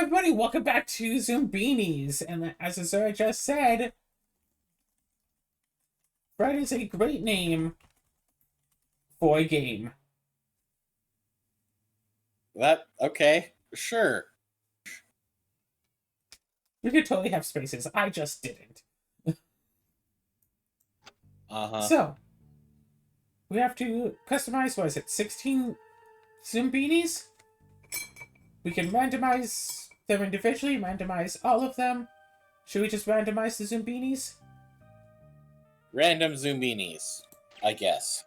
everybody, welcome back to Zoombinis. And as Azura just said, Fred is a great name for a game. Okay, sure. You could totally have spaces. I just didn't. Uh-huh. So, we have to customize, what is it, 16 Zoombinis? We can randomize them individually, randomize all of them. Should we just randomize the Zoombinis? Random Zoombinis, I guess.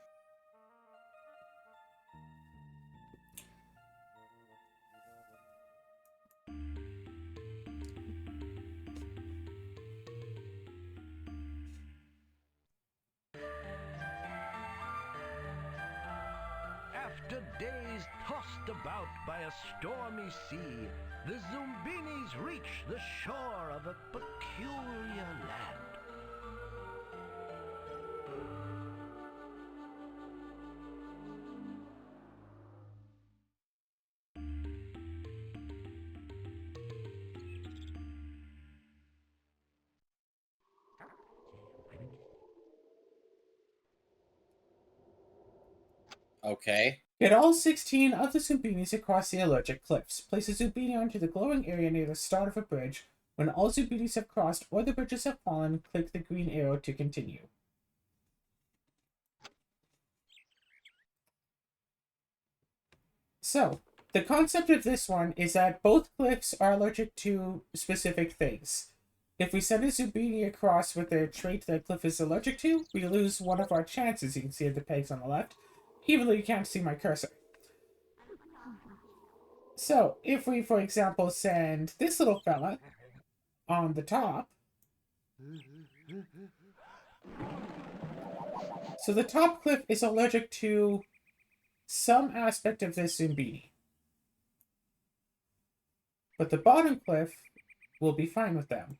After days tossed about by a stormy sea, the Zoombinis reach the shore of a peculiar land. Okay. Get all 16 of the Zoombinis across the allergic cliffs. Place a Zoombini onto the glowing area near the start of a bridge. When all Zoombinis have crossed or the bridges have fallen, click the green arrow to continue. So, the concept of this one is that both cliffs are allergic to specific things. If we send a Zumbini across with a trait that cliff is allergic to, we lose one of our chances. You can see the pegs on the left, even though you can't see my cursor. So, if we, for example, send this little fella on the top, so the top cliff is allergic to some aspect of this Zumbini. But the bottom cliff will be fine with them.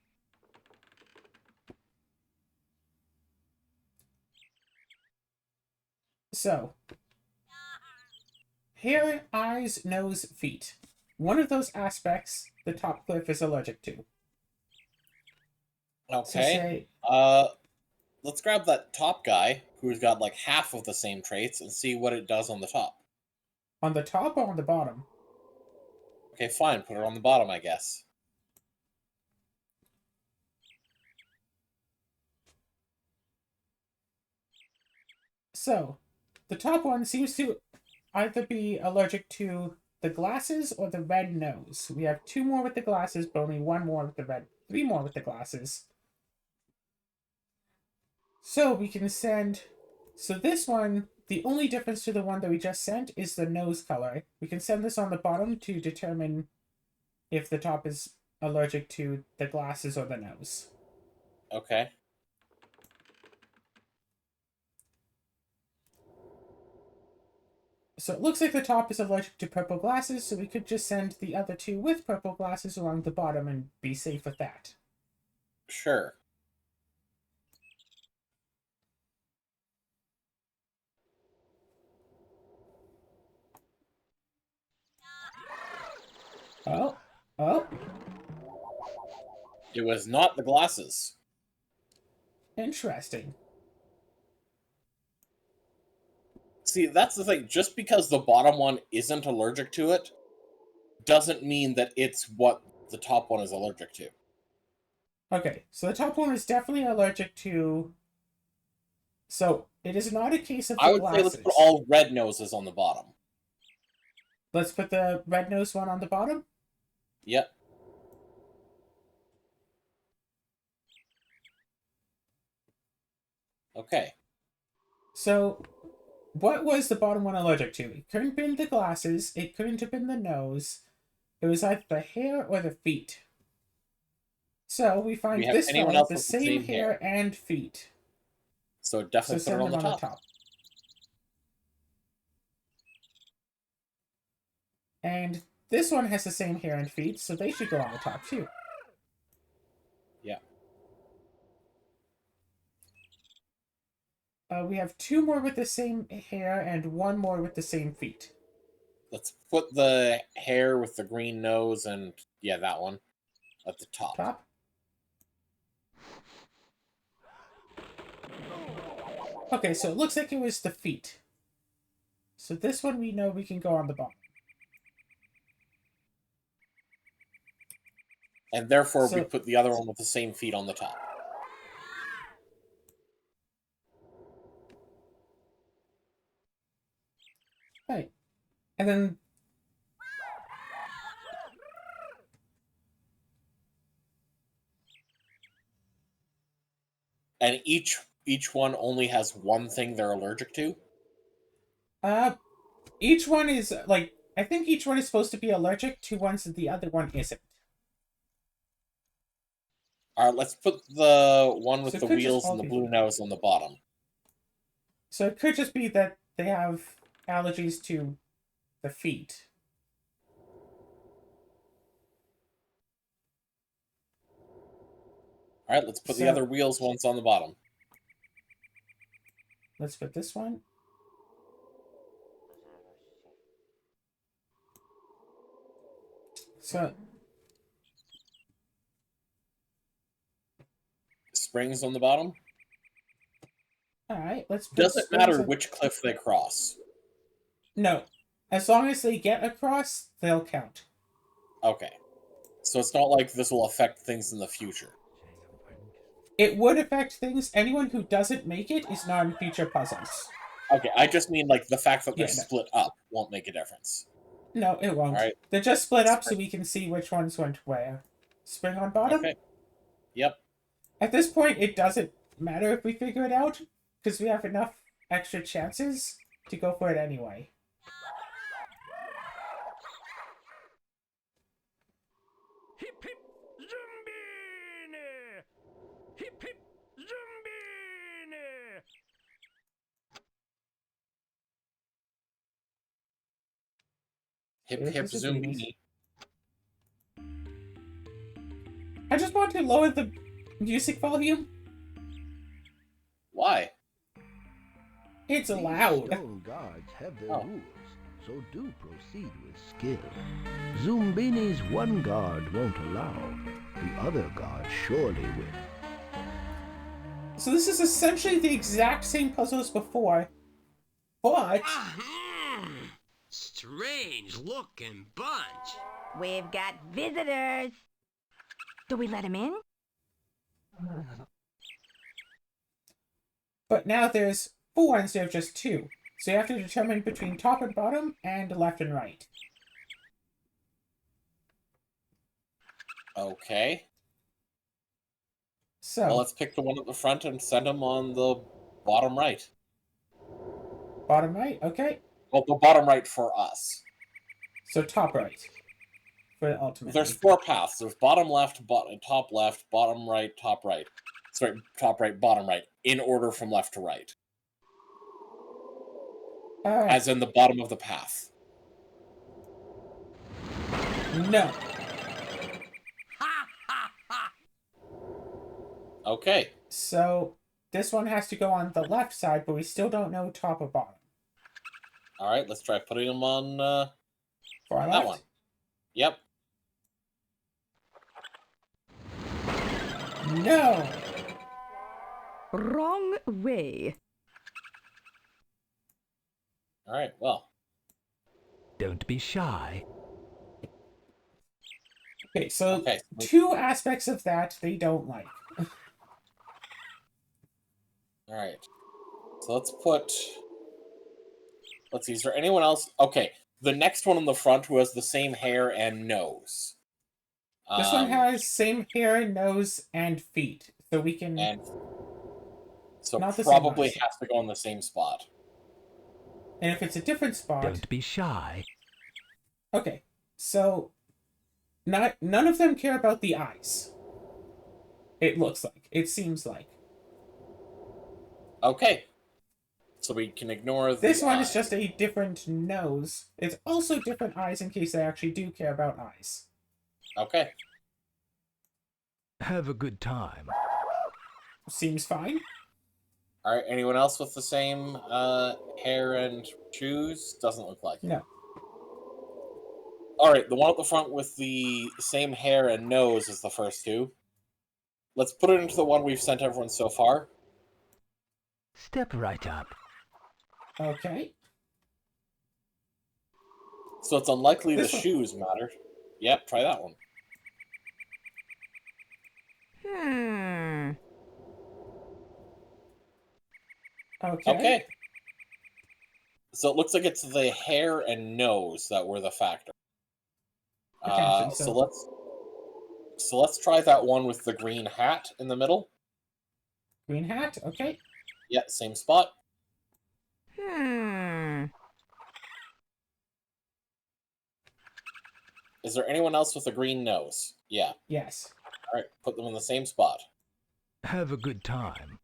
So, hair, eyes, nose, feet. One of those aspects the top cliff is allergic to. Okay. Let's grab that top guy who's got like half of the same traits and see what it does on the top. On the top or on the bottom? Okay, fine. Put her on the bottom, I guess. So, the top one seems to either be allergic to the glasses or the red nose. We have 2 more with the glasses, but only 1 more with the red, 3 more with the glasses. So we can send, so this one, the only difference to the one that we just sent is the nose color. We can send this on the bottom to determine if the top is allergic to the glasses or the nose. Okay. So it looks like the top is allergic to purple glasses, so we could just send the other 2 with purple glasses along the bottom and be safe with that. Sure. Oh, It was not the glasses. interesting. See, that's the thing. Just because the bottom one isn't allergic to it doesn't mean that it's what the top one is allergic to. Okay, so the top one is definitely allergic to. So it is not a case of I the would say let's glasses. put all red noses on the bottom. Let's put the red nose one on the bottom. Yep. Okay. So, what was the bottom one allergic to? It couldn't have been the glasses. It couldn't have been the nose. It was either the hair or the feet. So we find We have this anyone fellow else the with the same same hair hair. and feet. So So definitely put it send on them the on the top. top. And this one has the same hair and feet, so they should go on the top too. Yeah. We have 2 more with the same hair and 1 more with the same feet. Let's put the hair with the green nose and, yeah, that one at the top. Top. Okay, so it looks like it was the feet. So this one we know we can go on the bottom. And therefore, we So- put the other one with the same feet on the top. Right. And then... And each one only has one thing they're allergic to? Each one is, like... I think each one is supposed to be allergic to ones that the other one isn't. Alright, let's put the one with So it the could just wheels all and the be blue feet. nose on the bottom. So it could just be that they have allergies to the feet. Alright, let's put the So- other wheels ones on the bottom. Let's put this one. So, Springs on the bottom? alright, let's put... Doesn't springs matter on- which cliff they cross. No. As long as they get across, they'll count. Okay. So it's not like this will affect things in the future. It would affect things. Anyone who doesn't make it is not in future puzzles. Okay, I just mean like the fact that they're Yeah, no. split up won't make a difference. No, it won't. Alright. They're just split up so we can see which ones went where. Spring on bottom? Okay. Yep. At this point, it doesn't matter if we figure it out, because we have enough extra chances to go for it anyway. Hip hip Zombini! Hip hip Zombini! Hip Here's hip the Zoomini. I just want to lower the music volume. Why? It's These loud. stone guards have their Oh. rules, so do proceed with skill. Zoombinis one guard won't allow, the other guard surely will. So this is essentially the exact same puzzle as before, but Strange looking bunch. We've got visitors. Do we let him in? now there's 4 instead of just 2. So you have to determine between top and bottom and left and right. Okay. So Well, let's pick the one at the front and send them on the bottom right. bottom right, okay. Well, the bottom right for us. So top right for the ultimate. There's 4 paths. There's bottom left, top left, bottom right, top right. Sorry, top right, bottom right, in order from left to right. All right. As in the bottom of the path. No. Ha ha ha! Okay. So this one has to go on the left side, but we still don't know top or bottom. Alright, let's try putting them on Far that left. one. Yep. No. Wrong way. Alright, well. Don't be shy. Okay, so Okay. 2 aspects of that they don't like. Alright. So let's put... Let's see, is there anyone else? Okay, the next one on the front who has the same hair and nose. This one has same hair, nose, and feet. So we can... And so Not the same probably eyes. has to go in the same spot. And if it's a different spot... Don't be shy. Okay, so... None of them care about the eyes. It looks like. It seems like. Okay. So we can ignore the This one is eye. just a different nose. It's also different eyes in case they actually do care about eyes. Okay. Have a good time. Seems fine. Alright, anyone else with the same hair and shoes? Doesn't look like it. No. Alright, the one at the front with the same hair and nose is the first two. Let's put it into the one we've sent everyone so far. Step right up. Okay. So it's unlikely the This one. shoes matter. Yep, try that one. Okay. Okay. So it looks like it's the hair and nose that were the factor. Potentially So so. let's try that one with the green hat in the middle. Green hat. Okay. Yeah, same spot. Is there anyone else with a green nose? Yeah. Yes. All right, put them in the same spot. Have a good time.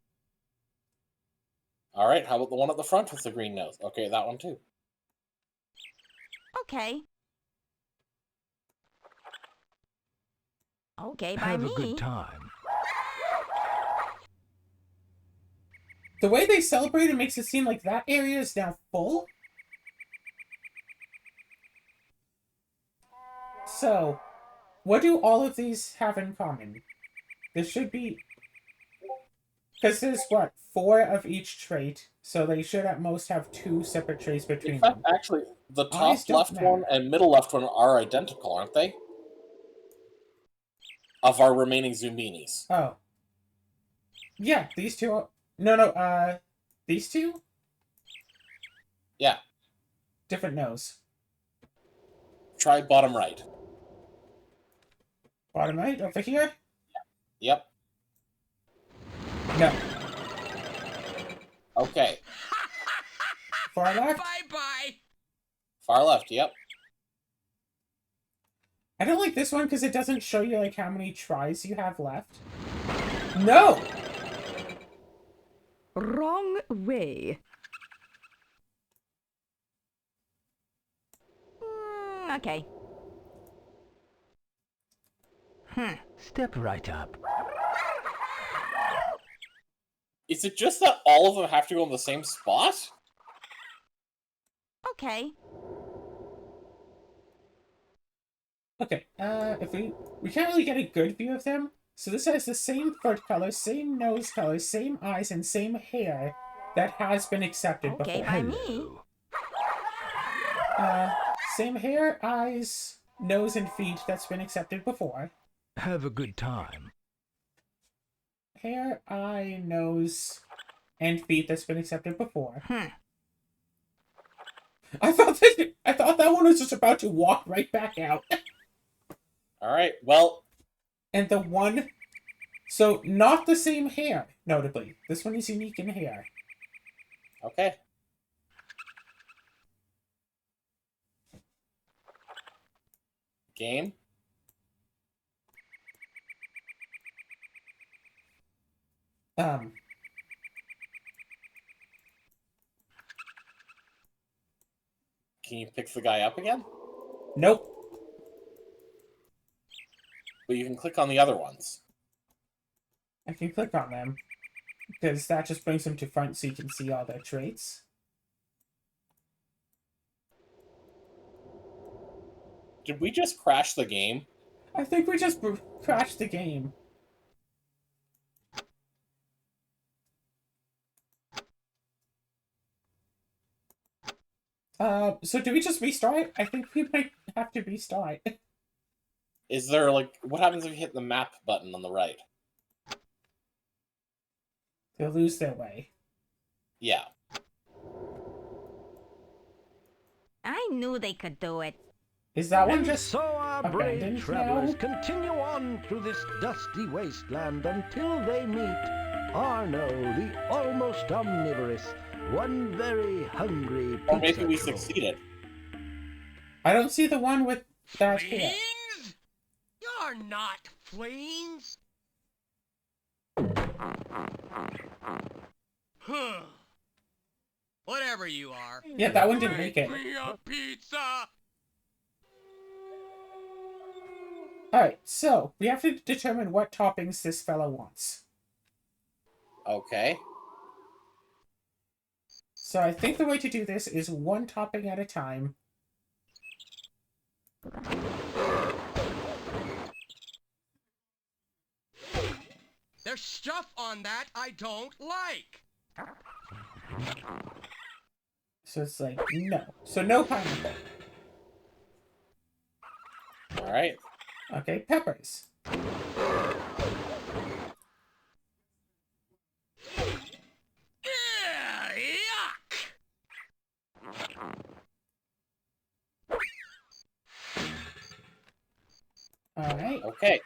All right, how about the one at the front with the green nose? Okay, that one too. Okay. Okay, by Have me. a good time. The way they celebrate it makes it seem like that area is now full. So, what do all of these have in common? There should be... Because there's, what, 4 of each trait, so they should at most have 2 separate traits between In fact, them. actually, the Eyes top don't left matter. one and middle left one are identical, aren't they? Of our remaining Zoombinis. Oh. Yeah, these two are... No, these two? Yeah. Different nose. Try bottom right. Bottom right, over here? Yep. No. Okay. Far left? Bye-bye. Far left, yep. I don't like this one because it doesn't show you, like, how many tries you have left. No! Wrong way. Okay. Step right up. Is it just that all of them have to go in the same spot? Okay. Okay, if we can't really get a good view of them. So this has the same foot color, same nose color, same eyes, and same hair that has been accepted Okay, before. by me. Same hair, eyes, nose, and feet that's been accepted before. Have a good time. Hair, eye, nose, and feet that's been accepted before. I thought that one was just about to walk right back out. Alright, well, And the one... So, not the same hair, notably. This one is unique in hair. okay. Game. Can you pick the guy up again? Nope. But you can click on the other ones. I can click on them. Because that just brings them to front so you can see all their traits. Did we just crash the game? I think we just crashed the game. So do we just restart? I think we might have to restart. Is there, like, what happens if you hit the map button on the right? They'll lose their way. Yeah. I knew they could do it. Is that one And just so our brave abandoned travelers now? continue on through this dusty wasteland until they meet Arno, the almost omnivorous, one very hungry Or maybe pizza we troll. succeeded. I don't see the one with that hair. Fleens? You're not fleens. Huh. Whatever you are. Yeah, that one didn't make it. Bring me a pizza. Alright, so we have to determine what toppings this fellow wants. Okay. So I think the way to do this is one topping at a time. There's stuff on that I don't like. So it's like, no. So no pineapple. All right. Okay, peppers. Yuck! Alright. Okay.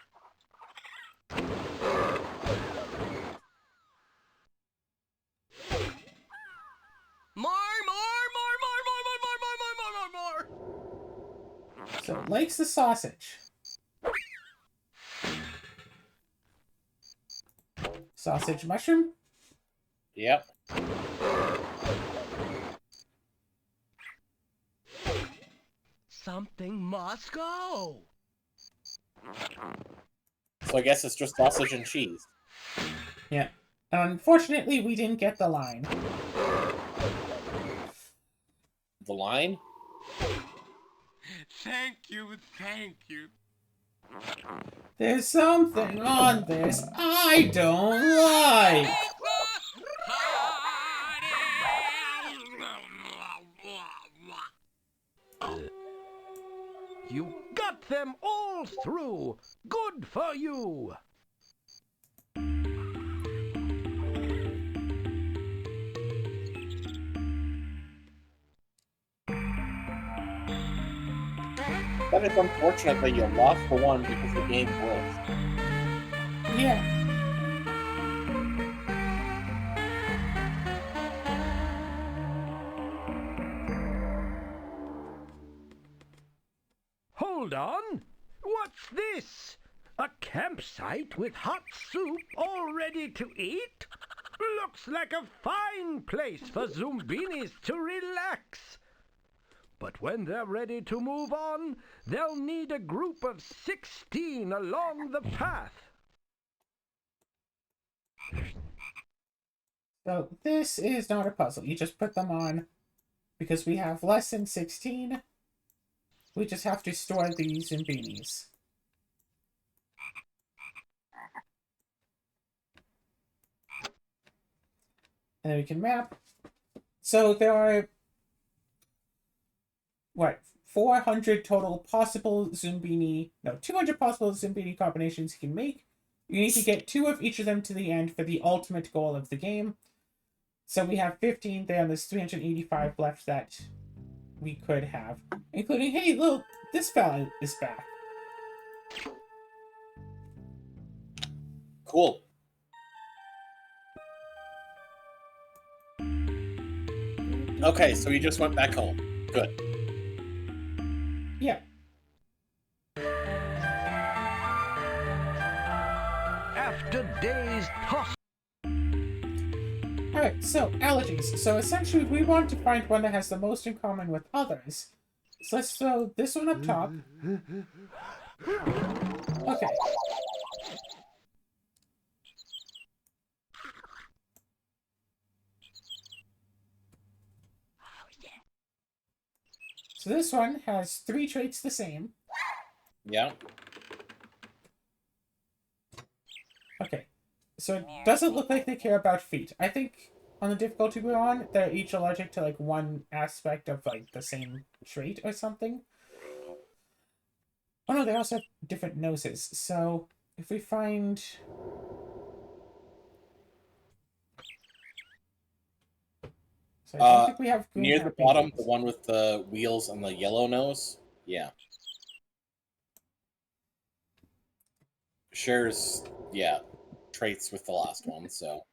More. So likes the sausage. Sausage mushroom. Yep. Something must go. So I guess it's just sausage and cheese. Yeah. Unfortunately, we didn't get the line. The line? Thank you. There's something on this I don't like. You got them all through. Good for you. But it's unfortunate that you lost the one because the game broke. Yeah. Hold on. What's this? A campsite with hot soup all ready to eat? Looks like a fine place for Zoombinis to relax. But when they're ready to move on, they'll need a group of 16 along the path. So this is not a puzzle. You just put them on because we have less than 16. We just have to store these in beanies. And then we can map. So there are, what, 400 total possible Zoombini, no, 200 possible Zoombini combinations you can make. You need to get 2 of each of them to the end for the ultimate goal of the game. So we have 15 there, and there's 385 left that we could have. Including, hey, look, this fella is back. Cool. Okay, so you just went back home. Good. Yeah. After days tossed. Alright, so allergies. So essentially, we want to find one that has the most in common with others. So let's throw this one up top. Okay. So this one has 3 traits the same. Yeah. Okay. So it doesn't look like they care about feet. I think on the difficulty we're on, they're each allergic to like one aspect of like the same trait or something. Oh no, they also have different noses. So if we find... So I don't think we have green Near the happy bottom, ones. the one with the wheels and the yellow nose. Yeah. Shares, yeah, traits with the last one, so.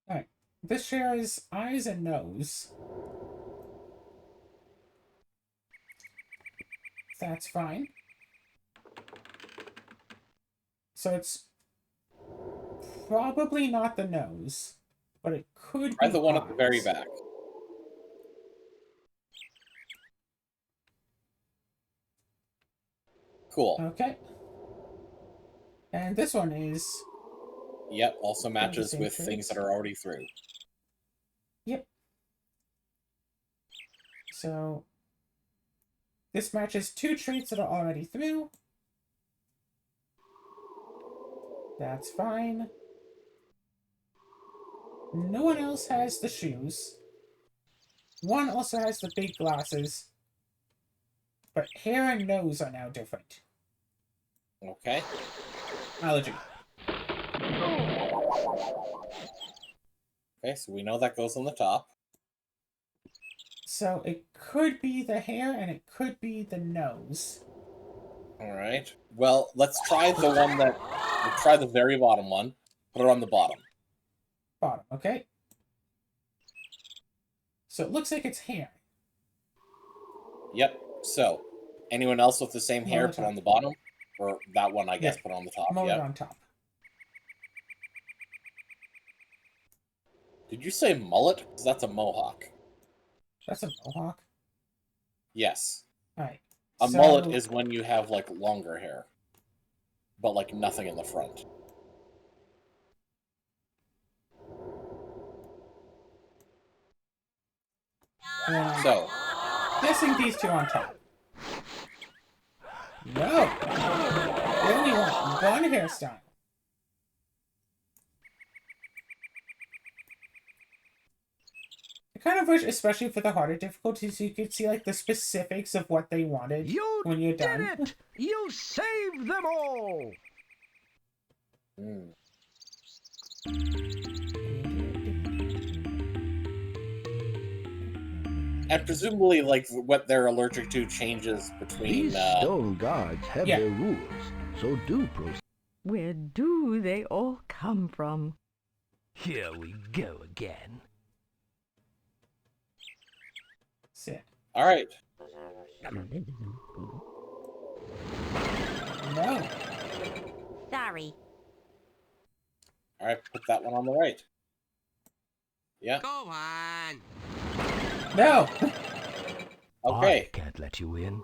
Alright. This shares eyes and nose. That's fine. So it's probably not the nose, but it could Try be the one at the very eyes. back. Cool. Okay. And this one is... Yep, also matches same with traits. things that are already through. Yep. So this matches 2 traits that are already through. That's fine. No one else has the shoes. One also has the big glasses. But hair and nose are now different. Okay. Allergy. Okay, so we know that goes on the top. So it could be the hair and it could be the nose. Alright. Well, let's try the one that... We'll try the very bottom one. Put it on the bottom. Bottom, okay? So it looks like it's hair. Yep. So, anyone else with the same hair, put on the bottom? Or that one, I guess, put on the top. Mullet Yep. on top. Did you say mullet? Because that's a mohawk. That's a mohawk. Yes. Alright. A mullet is when you have, like, longer hair. But, like, nothing in the front. So. Guessing these two on top. No! They only want one hairstyle. I kind of wish, especially for the harder difficulties, you could see like the specifics of what they wanted when you're done. You did it! You saved them all! And presumably, like, what they're allergic to changes between, These stone guards have their rules, so do proceed. Where do they all come from? Here we go again. Sit. Alright. No. Sorry. Alright, put that one on the right. Yeah. Go on. No! Okay. I can't let you in.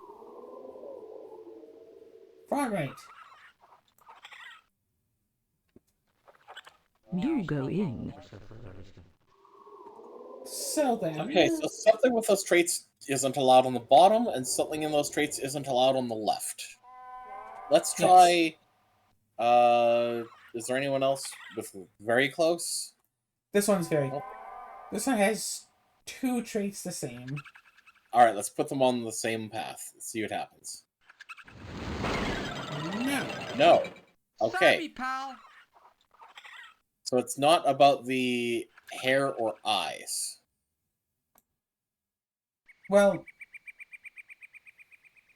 Far right. You go in. So then... Okay, so something with those traits isn't allowed on the bottom, and something in those traits isn't allowed on the left. Let's try... is there anyone else with very close? This one's very... This one has two traits the same. Alright, let's put them on the same path. Let's see what happens. No. No. Okay. Sorry, pal. So it's not about the hair or eyes. Well...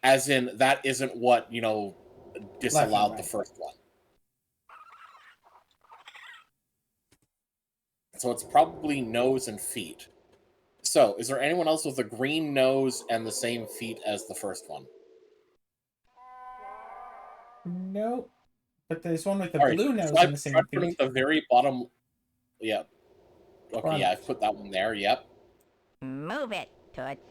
As in, that isn't what, you know, disallowed the right. first one. So it's probably nose and feet. So, is there anyone else with a green nose and the same feet as the first one? Nope. But there's one with the Alright, blue nose so and the same I'm putting feet. the very bottom... Yeah. Okay, Front. yeah, I've put that one there, yep. Move it, Toots.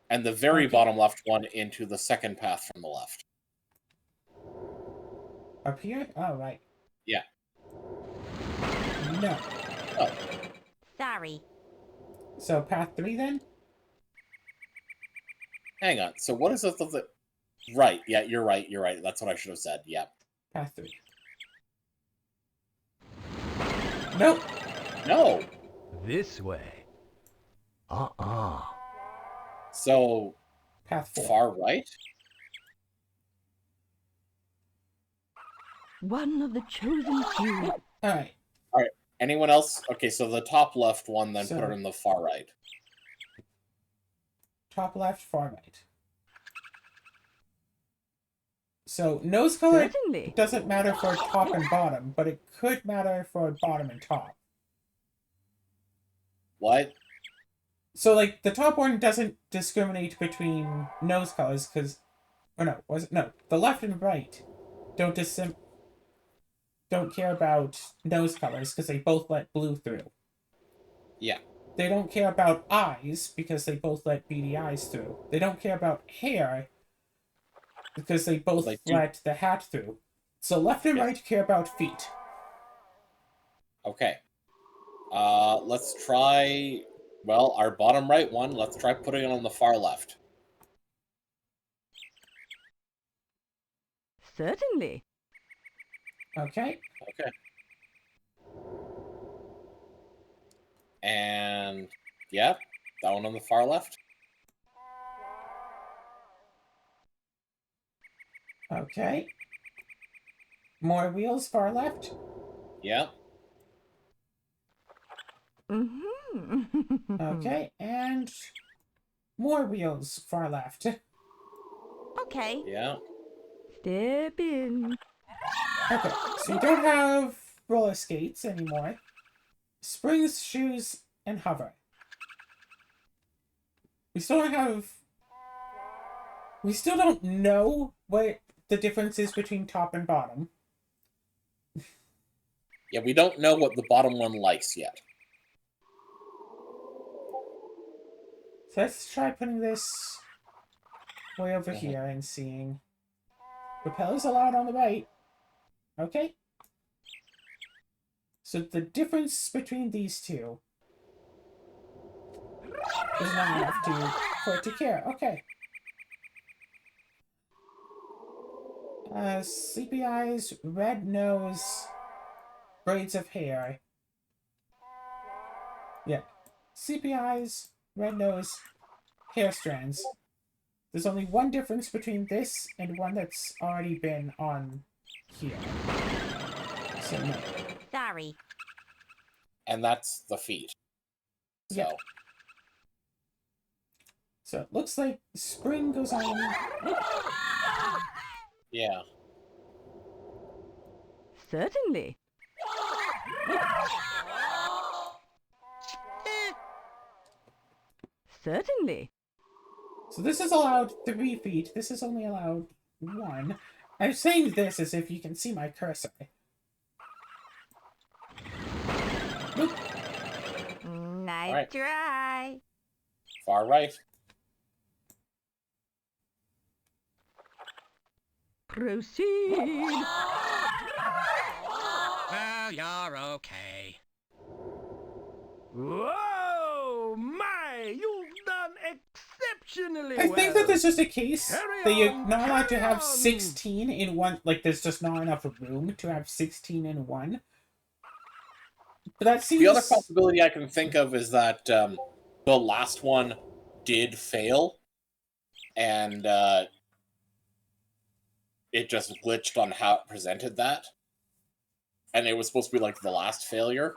And the very bottom left one into the second path from the left. Up here? Oh, right. Yeah. No. Oh. Sorry. So path 3 then? Hang on, so what is it that... Right, yeah, you're right, That's what I should have said, yeah. Path 3. Nope. No! This way. So... Path 4. Far right? One of the chosen few. Alright. Alright, anyone else? Okay, so the top left one, then put So- it in the far right. Top left, far right. So nose color Certainly. doesn't matter for top and bottom, but it could matter for bottom and top. What? So like the top one doesn't discriminate between nose colors because, or no, was it no? The left and right don't care about nose colors because they both let blue through. Yeah. They don't care about eyes because they both let beady eyes through. They don't care about hair because they both let the hat through. So left and right care about feet. Okay. Let's try... Well, our bottom right one, let's try putting it on the far left. Certainly. Okay. Okay. And yeah, that one on the far left. Okay. More wheels far left. Yeah. Mm-hmm. Okay, and more wheels far left. Okay. Yeah. Step in. Okay, so we don't have roller skates anymore. Springs, shoes, and hover. We still don't have... We still don't know what the difference is between top and bottom. Yeah, we don't know what the bottom one likes yet. So let's try putting this way over Mhm. here and seeing. Propellers allowed on the right. Okay. So the difference between these two is not enough for it to care. Okay. Sleepy eyes, red nose, braids of hair. Yeah. Sleepy eyes, red nose, hair strands. There's only one difference between this and one that's already been on here. So no. Sorry. And that's the feet. So Yeah. So it looks like spring goes on. yeah. Certainly. Certainly. So this is allowed 3 feet. This is only allowed 1. I'm saying this as if you can see my cursor. Nope. Nice Alright. try. Far right. Proceed. Well, you're okay. Whoa! My! You've done exceptionally I well. think that there's just a case Carry that you're on, not allowed to carry have on. 16 in one. Like, there's just not enough room to have 16 in one. But that seems... The other possibility I can think of is that the last one did fail, and it just glitched on how it presented that. And it was supposed to be like the last failure.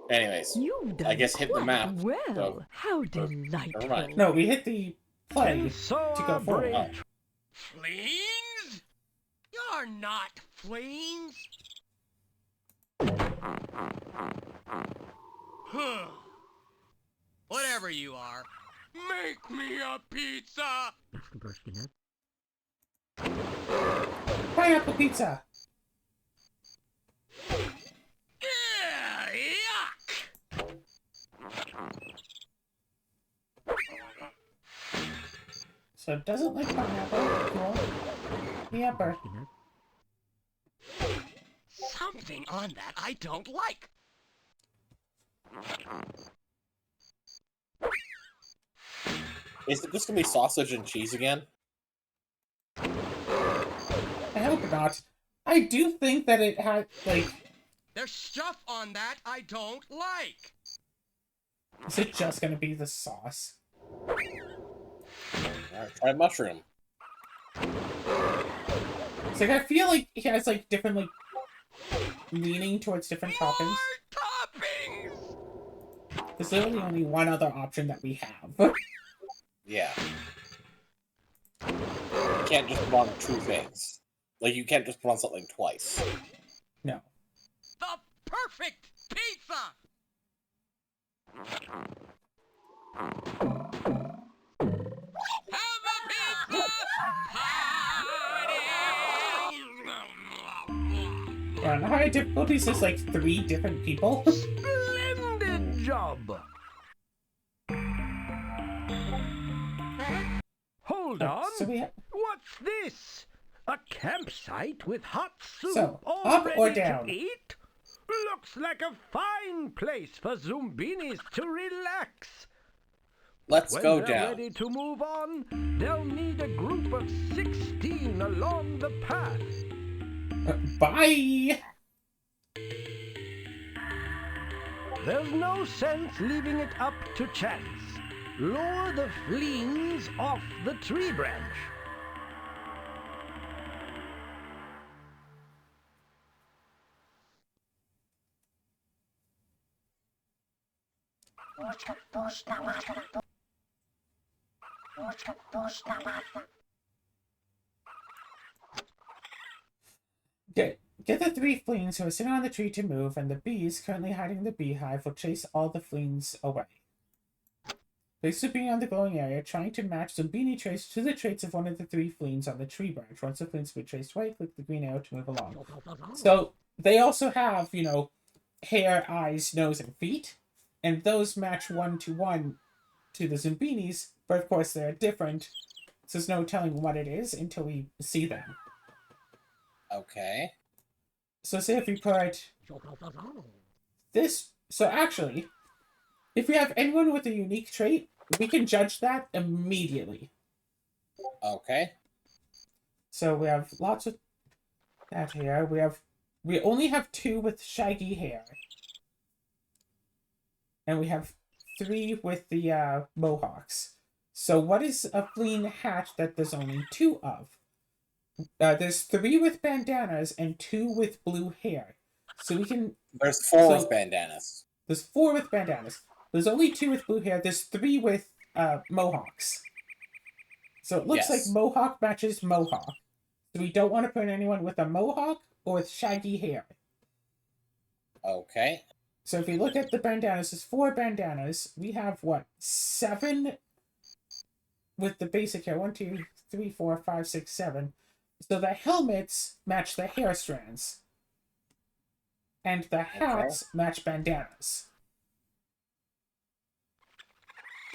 Anyways, You've done I guess hit the quite map. well. So, How never delightful. mind. No, we hit the play And so to go our forward. brave Oh. Fleens? You're not fleens. Huh. Whatever you are, make me a pizza. Pineapple pizza! Yuck. So it doesn't like pineapple. Cool. Yepper. Something on that I don't like. Is this gonna be sausage and cheese again? I hope not. I do think that it had, like... There's stuff on that I don't like. Is it just gonna be the sauce? Alright, try mushroom. It's like, I feel like it has, like, different, like... leaning towards different toppings. More toppings. There's literally only one other option that we have. Yeah. You can't just put on 2 things. Like, you can't just put on something twice. No. The perfect pizza. Have a pizza party. Yeah, on higher difficulties, there's, like, 3 different people. Splendid job. Hold on. So we have... What's this? A campsite with hot soup So, all up ready or down? to eat? Looks like a fine place for Zoombinis to relax. Let's When go they're down. ready to move on, they'll need a group of 16 along the path. Bye! There's no sense leaving it up to chance. Lure the fleens off the tree branch. Get the 3 fleens who are sitting on the tree to move, and the bees currently hiding in the beehive will chase all the fleens away. Place Zumbini on the glowing area, trying to match Zumbini traits to the traits of one of the 3 fleens on the tree branch. Once the fleens have been traced away, click the green arrow to move along. So, they also have, you know, hair, eyes, nose, and feet, and those match 1-to-1 to the Zumbinis, but of course they're different, so there's no telling what it is until we see them. Okay. So say if we put this... So actually, if we have anyone with a unique trait, we can judge that immediately. Okay. So we have lots of that here. We only have 2 with shaggy hair. And we have 3 with the mohawks. So what is a fleen hat that there's only 2 of? There's 3 with bandanas and 2 with blue hair. So we can... There's 4 with bandanas. There's 4 with bandanas. There's only 2 with blue hair. There's 3 with mohawks. So it looks like mohawk matches mohawk. So we don't want to put anyone with a mohawk or with shaggy hair. Okay. So if we look at the bandanas, there's 4 bandanas. We have, what, 7 with the basic hair. 1, 2, 3, 4, 5, 6, 7. So the helmets match the hair strands. And the hats match bandanas.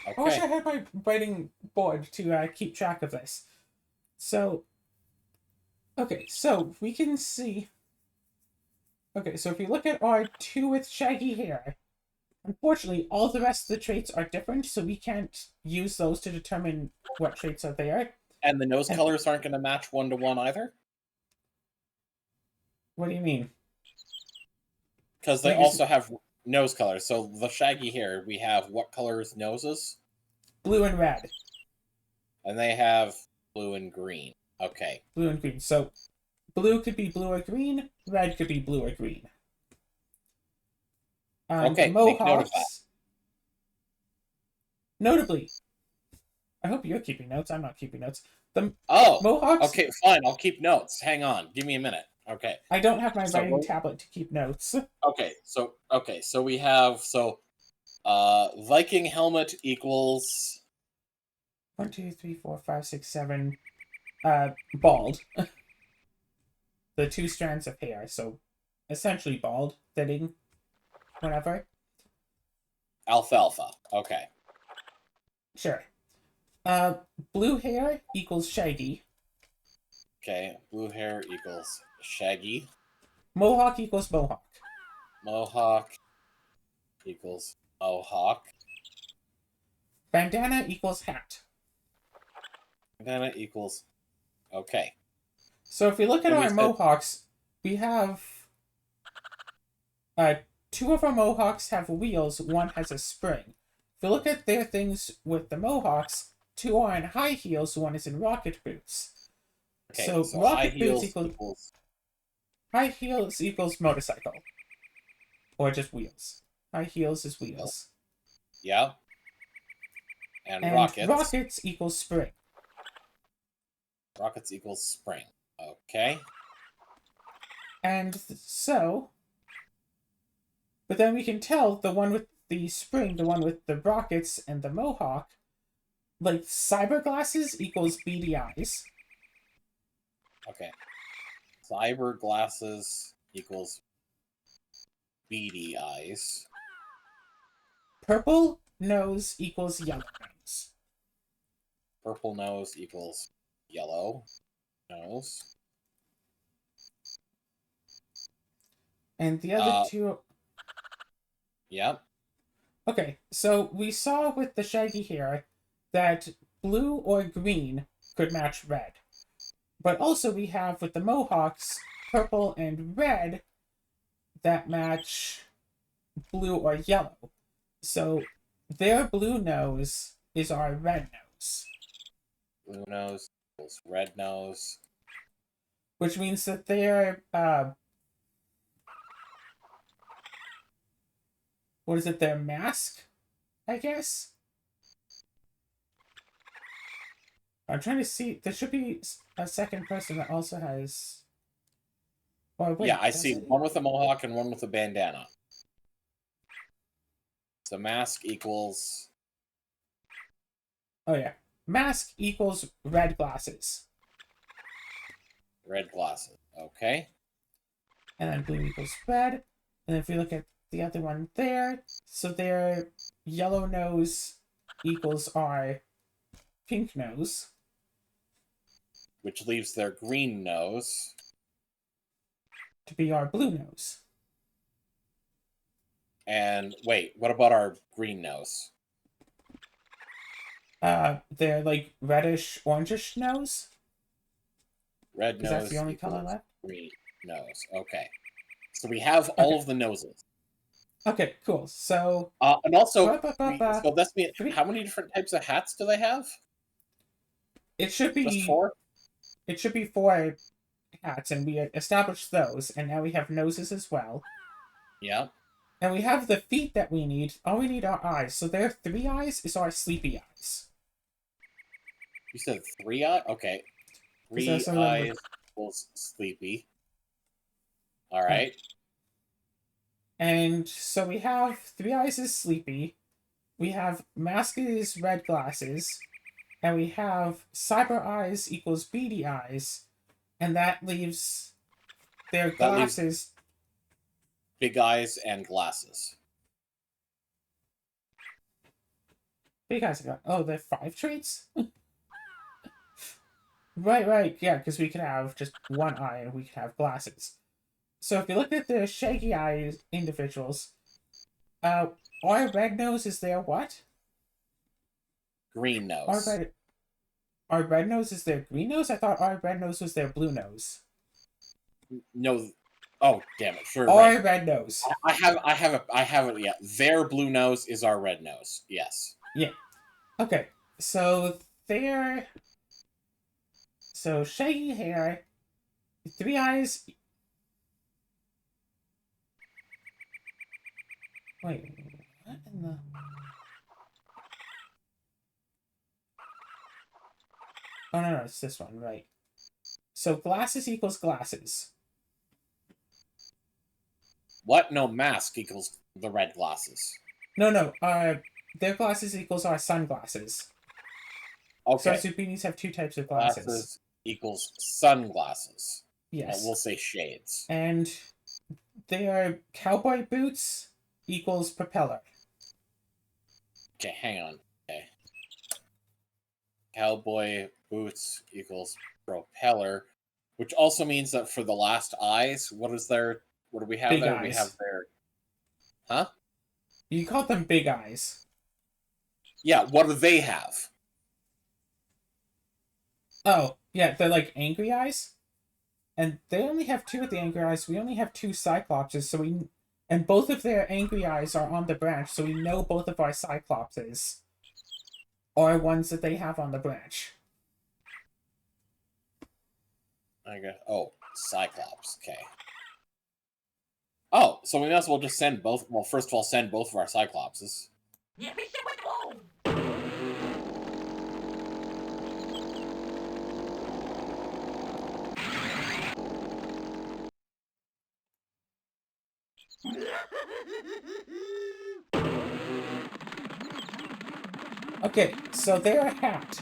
Okay. I wish I had my writing board to keep track of this. So, okay, so we can see... Okay, so if we look at our 2 with shaggy hair, unfortunately, all the rest of the traits are different, so we can't use those to determine what traits are there. And the nose colors aren't going to match 1-to-1 either? What do you mean? Because they also have nose colors. So the shaggy hair, we have what colors noses? Blue and red. And they have blue and green. Okay. Blue and green. So blue could be blue or green, red could be blue or green. Okay, Mohawks, make note of that. Notably, I hope you're keeping notes. I'm not keeping notes. The Oh, Mohawks. okay, fine. I'll keep notes. Hang on. Give me a minute. Okay. I don't have my writing tablet to keep notes. Okay, so we have Viking helmet equals 1, 2, 3, 4, 5, 6, 7. Bald. The 2 strands of hair, so essentially bald, thinning, whatever. alfalfa. Okay. Sure. Blue hair equals shaggy. Okay, blue hair equals shaggy. Mohawk equals mohawk. Mohawk equals mohawk. Bandana equals hat. Bandana equals... Okay. So if we look at And we our said- mohawks, we have... 2 of our mohawks have wheels, 1 has a spring. If we look at their things with the mohawks, 2 are in high heels, 1 is in rocket boots. Okay, So so rocket high boots heels equals... High heels equals motorcycle. Or just wheels. High heels is wheels. Yeah. And And rockets equals spring. Rockets equals spring. Okay. And so... But then we can tell the one with the spring, the one with the rockets and the mohawk, like cyber glasses equals beady eyes. Okay. Cyber glasses equals beady eyes. Purple nose equals yellow nose. Purple nose equals yellow nose. And the other 2... Yep. Okay, so we saw with the shaggy hair that blue or green could match red. But also we have with the mohawks, purple and red that match blue or yellow. So their blue nose is our red nose. Blue nose equals red nose. Which means that their, what is it, their mask, I guess? I'm trying to see, there should be a second person that also has... Or wait, Yeah, I does see it? one with a mohawk and one with a bandana. So mask equals... Oh yeah. Mask equals red glasses. red glasses. Okay. And then blue equals red. And if we look at the other one there, so their yellow nose equals our pink nose. Which leaves their green nose. To be our blue nose. And wait, what about our green nose? Their like reddish, orangish nose. Red Because nose that's the only color equals left. green nose. Okay. So we have all of the noses. Okay, cool. So And also, Ba-ba-ba-ba. so that's me. Three- How many different types of hats do they have? it should be Just 4? It should be 4 hats, and we established those, and now we have noses as well. Yeah. And we have the feet that we need. All we need are eyes. So their 3 eyes is our sleepy eyes. You said 3 eyes? Okay. 3 that's what I'm eyes equals sleepy. Alright. And so we have 3 eyes is sleepy. We have mask is red glasses. And we have cyber eyes equals beady eyes. And that leaves their That leaves- glasses. Big eyes and glasses. Big eyes. Oh, they're 5 traits? Right, yeah, because we could have just 1 eye and we could have glasses. So if you look at the shaggy eyes individuals, our red nose is their what? Green nose. Our red nose is their green nose? I thought our red nose was their blue nose. No. Oh, damn it. Sure. Our Right. red nose. I have it. Yeah. Their blue nose is our red nose. Yes. Yeah. Okay. So shaggy hair, 3 eyes. Wait, what in the... Oh, no, it's this one, right. So glasses equals glasses. What? No, mask equals the red glasses. No, their glasses equals our sunglasses. Okay. So our Zoombinis have 2 types of glasses. Glasses equals sunglasses. Yes. We'll say shades. And their cowboy boots equals propeller. Okay, hang on. Okay. Cowboy boots equals propeller, which also means that for the last eyes, what do we have Big there? eyes. We have their... Huh? You call them big eyes. Yeah, what do they have? Oh, yeah, they're like angry eyes. And they only have 2 of the angry eyes. We only have 2 cyclopses, and both of their angry eyes are on the branch, so we know both of our cyclopses are ones that they have on the branch. I guess. Oh, Cyclops. Okay. Oh, so we might as well just send both. Well, first of all, send both of our Cyclopses. Okay, so their hat.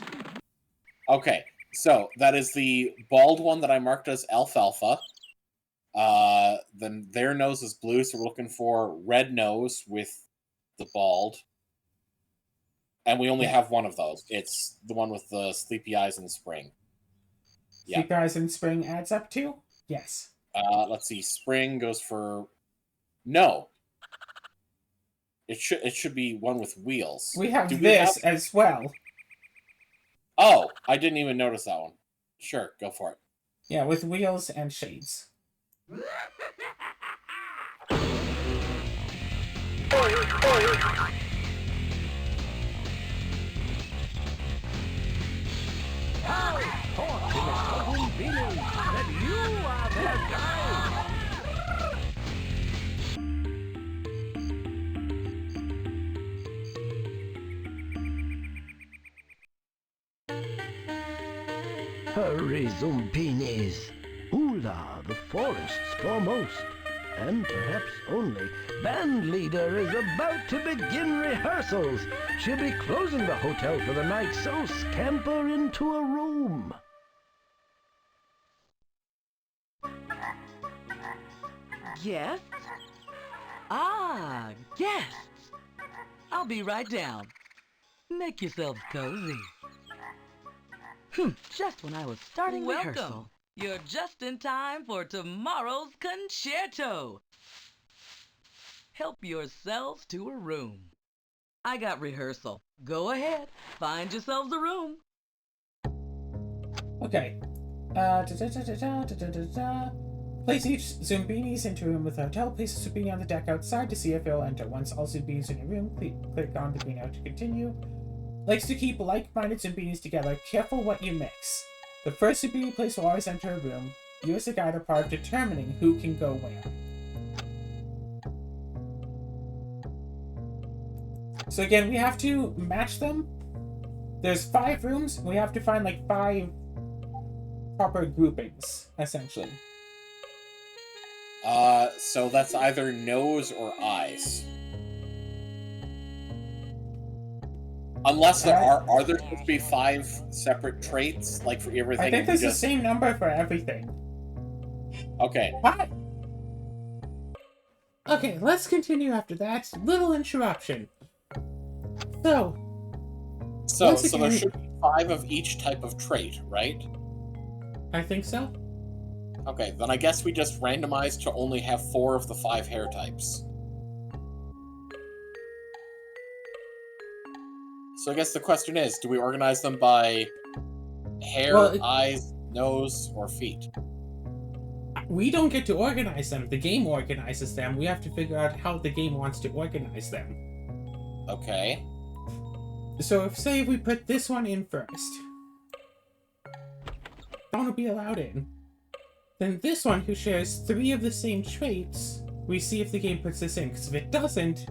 Okay, so that is the bald one that I marked as alfalfa. Then their nose is blue, so we're looking for red nose with the bald. And we only have one of those. It's the one with the sleepy eyes in the spring. Yeah. Sleepy eyes in spring adds up to? Yes. Let's see. Spring goes for... No. It should be one with wheels. We have Do this as well. Oh, I didn't even notice that one. Sure, go for it. Yeah, with wheels and shades. How fortunate for Zoombinis that you are their guide! Hurry, Zoombinis! Ula, the forest's foremost, and perhaps only, band leader is about to begin rehearsals. She'll be closing the hotel for the night, so scamper into a room. Guests? Ah, guests! I'll be right down. Make yourselves cozy. Just when I was starting rehearsal. You're just in time for tomorrow's concerto. Help yourselves to a room. I got rehearsal. Go ahead, find yourselves a room. Okay. Place each Zoombinis into a room with a hotel. Place a Zombini on the deck outside to see if it'll enter. Once all Zoombinis in a room, click on the green arrow to continue. Likes to keep like-minded Zoombinis together. Careful what you mix. The first Zombini place will always enter a room. You as the guide are part of determining who can go where. So again, we have to match them. There's 5 rooms. We have to find like 5 proper groupings, essentially. So that's either nose or eyes. Unless there are there supposed to be 5 separate traits, like for everything? I think there's the same number for everything. Okay. What? Okay, let's continue after that little interruption. So there should be 5 of each type of trait, right? I think so. Okay, then I guess we just randomized to only have 4 of the 5 hair types. So I guess the question is, do we organize them by hair, eyes, nose, or feet? We don't get to organize them. The game organizes them. We have to figure out how the game wants to organize them. Okay. So if, say, we put this one in first, that one will be allowed in. Then this one, who shares 3 of the same traits, we see if the game puts this in. Because if it doesn't,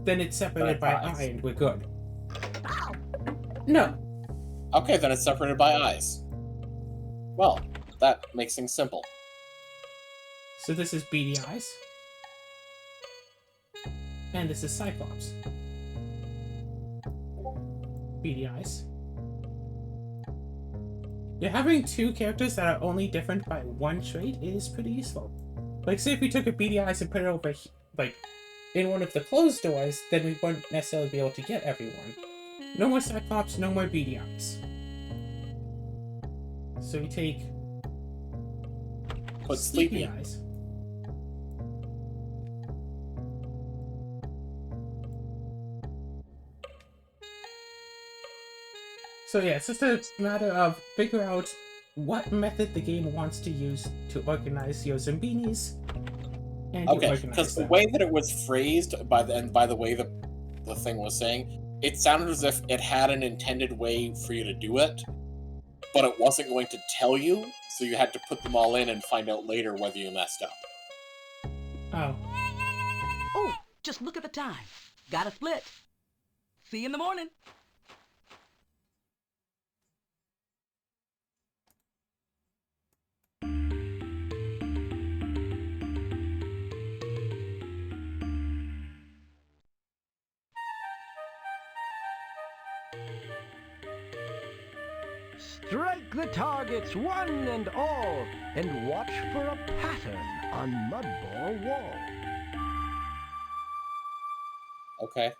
then it's separated by eye and we're good. No. Okay, then it's separated by eyes. Well, that makes things simple. So this is beady eyes. And this is Cyclops. Beady eyes. Yeah, having 2 characters that are only different by 1 trait is pretty useful. Like, say if we took a beady eyes and put it over, like, in one of the closed doors, then we wouldn't necessarily be able to get everyone. No more Cyclops, no more beady eyes. So we take... Put sleepy eyes. So yeah, it's just a matter of figure out what method the game wants to use to organize your Zoombinis. And okay, because the way that it was phrased by the way the thing was saying, it sounded as if it had an intended way for you to do it, but it wasn't going to tell you, so you had to put them all in and find out later whether you messed up. Oh. Oh, just look at the time. Got a split. See you in the morning. Strike the targets one and all, and watch for a pattern on Mudball Wall. Okay.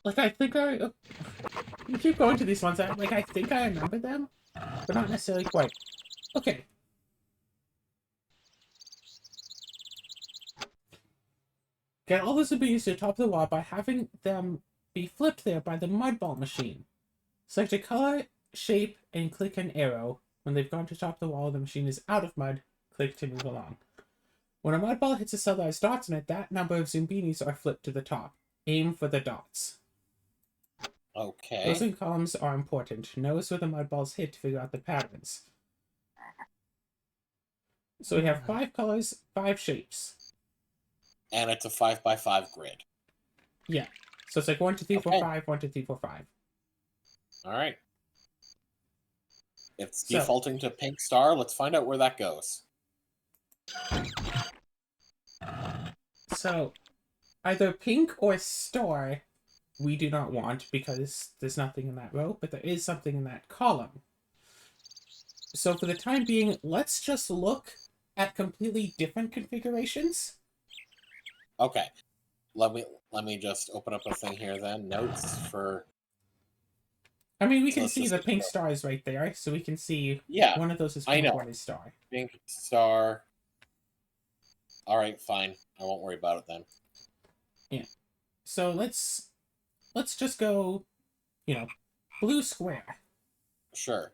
Like, I think you keep going to these ones, I think I remember them, but not necessarily quite. Okay. Get all the Zoombinis to the top of the wall by having them be flipped there by the mud ball machine. Select a color, shape, and click an arrow. When they've gone to the top of the wall, the machine is out of mud. Click to move along. When a mud ball hits a cell that has dots in it, that number of Zoombinis are flipped to the top. Aim for the dots. Okay. Rows and columns are important. Notice where the mud balls hit to figure out the patterns. So we have 5 colors, 5 shapes. And it's a 5x5 grid. Yeah. So it's like 1, 2, 3, 4, Okay. 5, 1, 2, 3, 4, 5. All right. It's So- defaulting to pink star. Let's find out where that goes. So either pink or star we do not want because there's nothing in that row, but there is something in that column. So for the time being, let's just look at completely different configurations. Okay. Let me just open up a thing here then. Notes for... I mean, we So can let's see just the go. pink stars right there, so we can see Yeah, one of those is I pink, know. one is star. pink star. All right, fine. I won't worry about it then. So let's just go, blue square. Sure.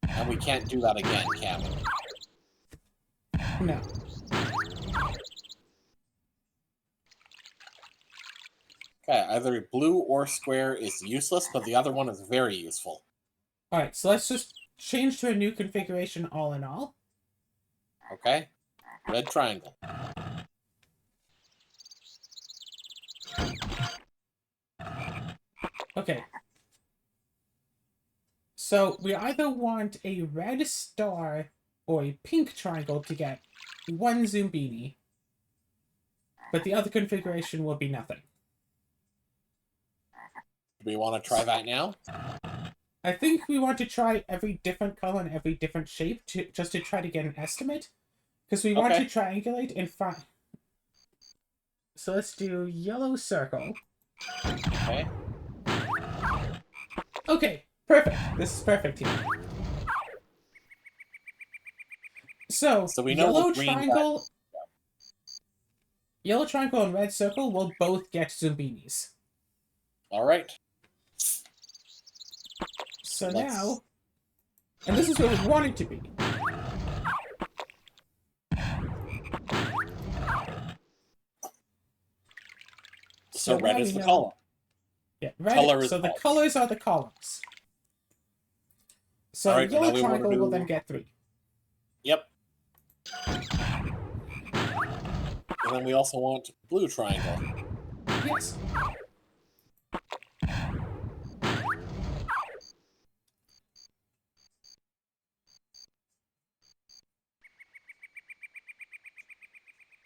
And we can't do that again, can we? No. Okay, either blue or square is useless, but the other one is very useful. Alright, so let's just change to a new configuration all in all. Okay? Red triangle. Okay. So we either want a red star or a pink triangle to get 1 Zoombini, but the other configuration will be nothing. Do we want to try that now? I think we want to try every different color and every different shape just to try to get an estimate, because we want to Okay. triangulate and find. So let's do yellow circle. Okay. Okay, perfect. This is perfect here. So we know yellow what green triangle, yellow triangle and red circle will both get Zoombinis. All right. So Let's- now, and this is where we want it to be. So now red we is the know- color. Yeah, red. Color is so the color. colors are the columns. So Alright, yellow now we wanna triangle will do- then get 3. Yep. And then we also want blue triangle. Yes.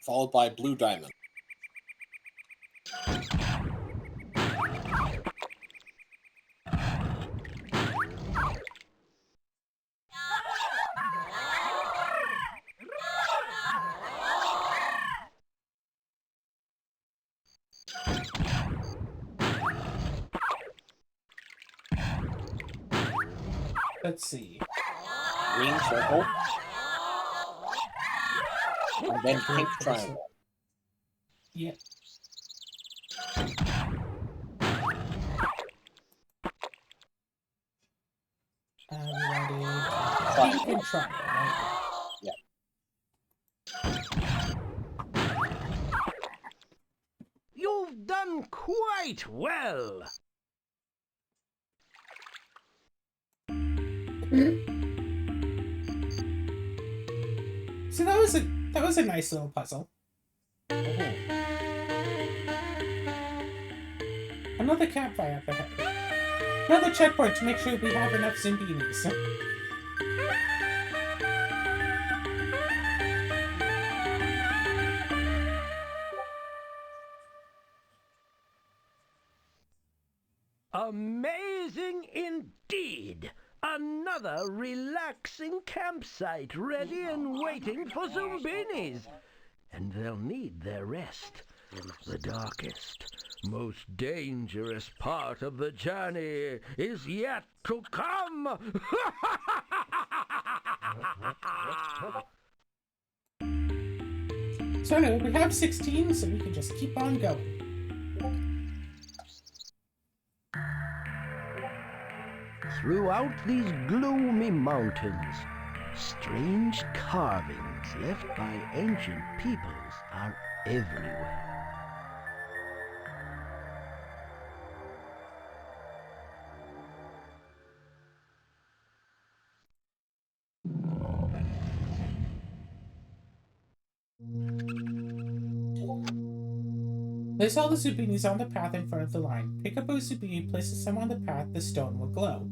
Followed by blue diamond. Let's see. Green circle. And then pink triangle. Yeah. We wanted pink and triangle, right? You've done quite well. So that was a nice little puzzle. Another campfire up ahead. Another checkpoint to make sure we have enough Zoombinis. Amazing indeed. Another relaxing campsite ready and waiting for Zoombinis. And they'll need their rest. The darkest, most dangerous part of the journey is yet to come. So anyway, we have 16, so we can just keep on going. Throughout these gloomy mountains, strange carvings left by ancient peoples are everywhere. Place all the Zoombinis on the path in front of the line. Pick up a Zombini, place some on the path, the stone will glow.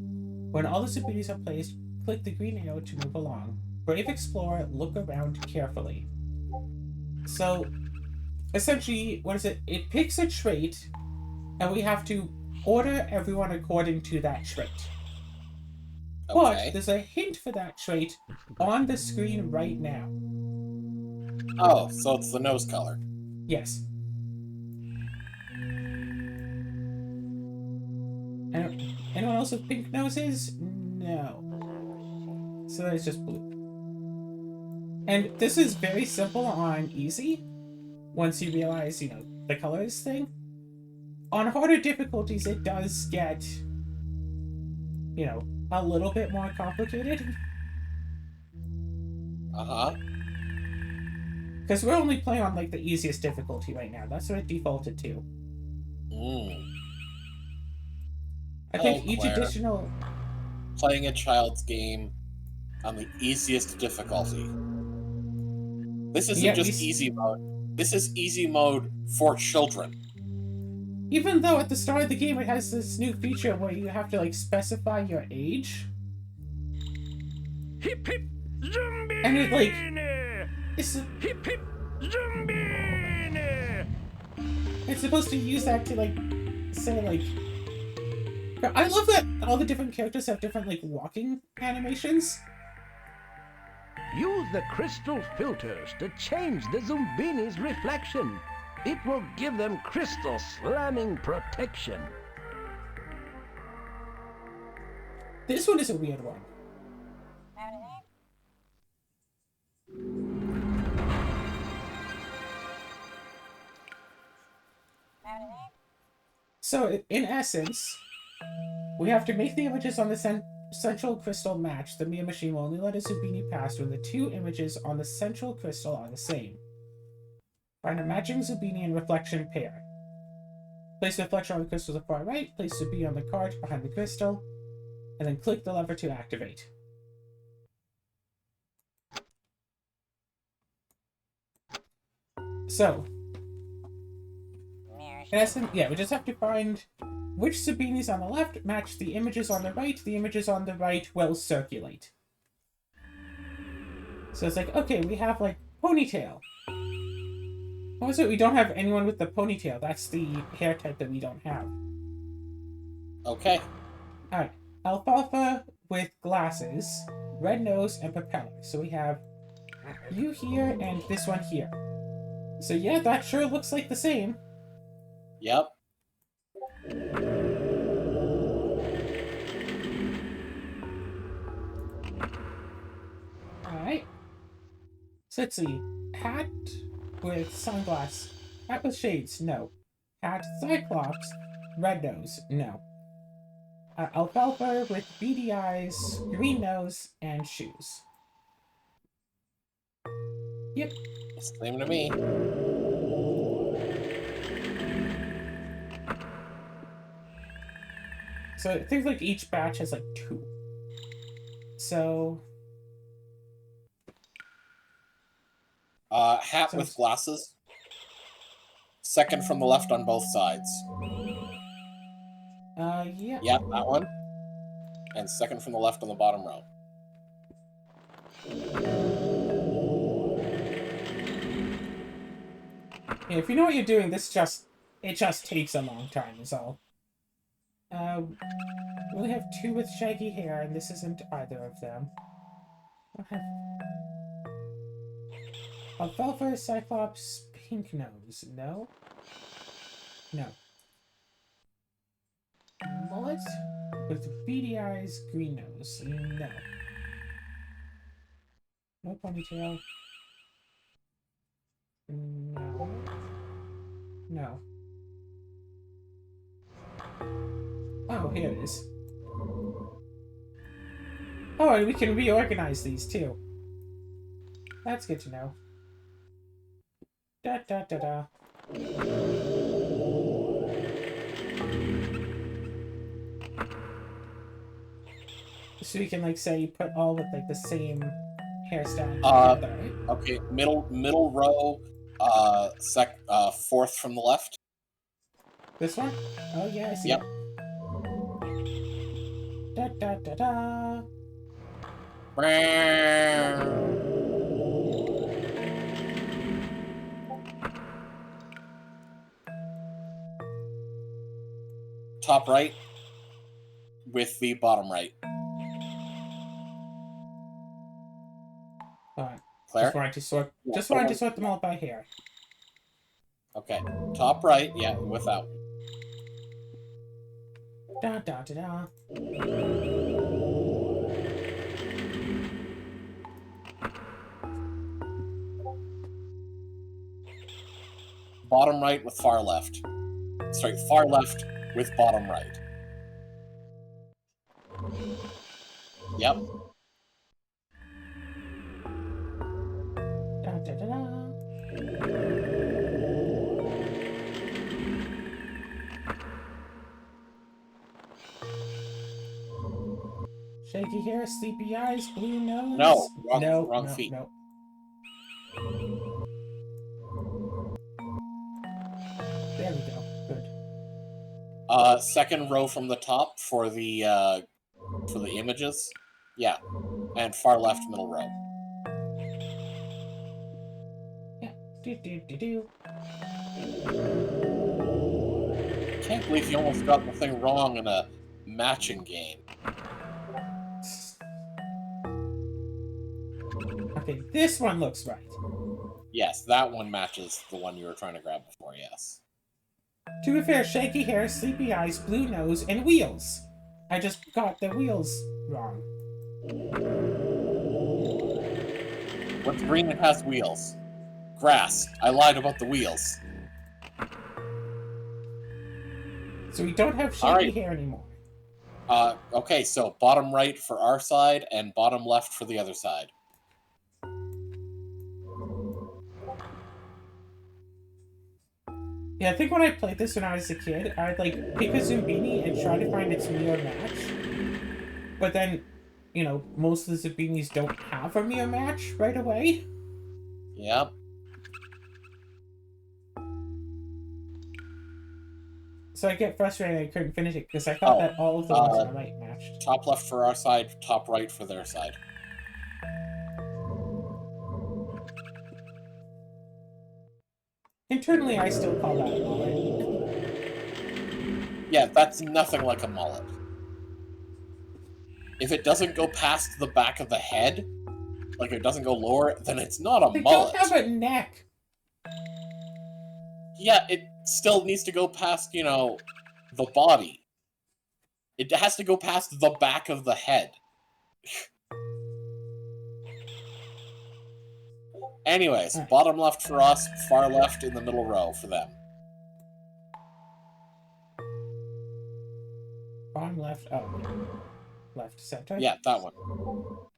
When all the Zoombinis are placed, click the green arrow to move along. Brave Explorer, look around carefully. So, essentially, what is it? It picks a trait, and we have to order everyone according to that trait. Okay. But there's a hint for that trait on the screen right now. Oh, so it's the nose color. Yes. Anyone else with pink noses? No. So it's just blue. And this is very simple on easy, once you realize, the colors thing. On harder difficulties, it does get, a little bit more complicated. Uh-huh. Because we're only playing on, the easiest difficulty right now. That's what it defaulted to. I think each Claire. additional... Playing a child's game on the easiest difficulty. This isn't just easy mode. This is easy mode for children. Even though at the start of the game it has this new feature where you have to, specify your age. Hip hip Zombini! And it, it's... Hip hip Zombini! It's supposed to use that to, say, I love that all the different characters have different, walking animations. Use the crystal filters to change the Zoombinis' reflection. It will give them crystal slamming protection. This one is a weird one. So, in essence, we have to make the images on the central crystal match. The Mia machine will only let a Zombini pass when the two images on the central crystal are the same. Find a matching Zombini and reflection pair. Place the reflection on the crystal to the far right, place Zombini on the card behind the crystal, and then click the lever to activate. So, in essence, we just have to find which Zombinis on the left match the images on the right. The images on the right will circulate. So it's okay, we have, ponytail. What was it? We don't have anyone with the ponytail. That's the hair type that we don't have. Okay. Alright. Alfalfa with glasses, red nose, and propeller. So we have you here and this one here. So yeah, that sure looks like the same. Yep. Alright. So let's see. Hat with sunglass. Hat with shades, no. Hat Cyclops, red nose, no. Alfalfa with beady eyes, green nose, and shoes. Yep. Same to me. So it seems like each batch has 2. So... Hat with glasses. Second from the left on both sides. Yeah. Yep, that one. And second from the left on the bottom row. Yeah, if you know what you're doing, it just takes a long time, is all. We only have 2 with shaggy hair, and this isn't either of them. Alfalfa, Cyclops, pink nose. No? No. Mullet with beady eyes, green nose. No. No ponytail. No. No. Oh, here it is. Oh, and we can reorganize these too. That's good to know. Da da da da. So we can, like, say, put all with, like, the same hairstyle together, right? Okay, middle row, fourth from the left. This one? Oh, yeah, I see Yep. it. Da da da da. Top right with the bottom right. Alright. Claire? Just wanted to sort. Yeah, Just put wanted them to sort them all by hair. Okay, top right, yeah, without. Da da da da. Bottom right with far left. Sorry, far left with bottom right. Yep. Da da da da. Shaky hair, sleepy eyes, blue nose. No, no, wrong no, feet. no. There we go. Good. Second row from the top for the images. Yeah. And far left middle row. Yeah. Do do do do. Can't believe you almost got the thing wrong in a matching game. Okay, this one looks right. Yes, that one matches the one you were trying to grab before, yes. To be fair, shaky hair, sleepy eyes, blue nose, and wheels. I just got the wheels wrong. What's green and has wheels? Grass. I lied about the wheels. So we don't have shaky Alright. hair anymore. Okay, so bottom right for our side and bottom left for the other side. Yeah, I think when I played this when I was a kid, I'd like pick a Zombini and try to find its mirror match. But then, you know, most of the Zombinis don't have a mirror match right away. Yep. So I get frustrated I couldn't finish it because I thought that all of the ones on the right matched. Top left for our side, top right for their side. Internally, I still call that a mullet. Yeah, that's nothing like a mullet. If it doesn't go past the back of the head, like it doesn't go lower, then it's not a They mullet. don't have a neck. Yeah, it still needs to go past, you know, the body. It has to go past the back of the head. Anyways, Alright. bottom left for us, far left in the middle row for them. Bottom left. Oh. Left center? Yeah, that one.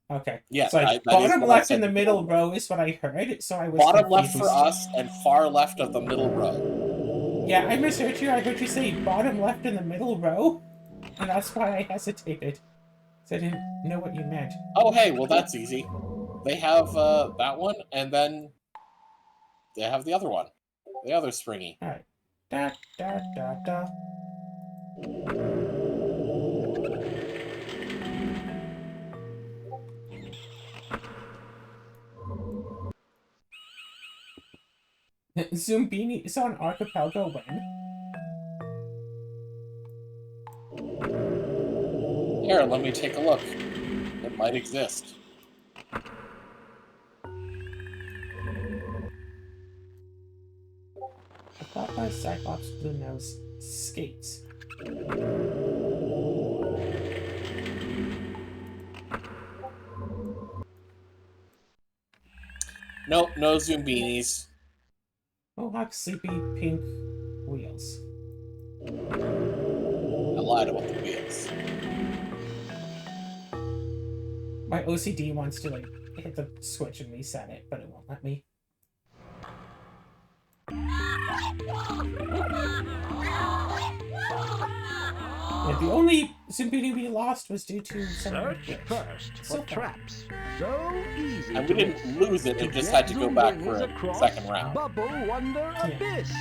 Okay. Yes, so that is bottom what I left said in the middle before. row is what I heard, so I was Bottom left confused. for us and far left of the middle row. Yeah, I misheard you. I heard you say bottom left in the middle row, and that's why I hesitated. So I didn't know what you meant. Oh, hey, well, that's easy. They have that one, and then they have the other one. The other springy. Alright. Da, da, da, da. Zombini is on Archipelago when? Here, let me take a look. It might exist. I thought my Cyclops Blue Nose skates. Nope, no Zoombinis. Mohawk sleepy pink wheels. I lied about the wheels. My OCD wants to like hit the switch and reset it, but it won't let me. Yeah, the only Zombini we lost was due to some Search first for So far. traps. So easy. And we to didn't miss. lose it, it To just get had to go back Zoombinis for a across second round. Bubble Wonder Abyss.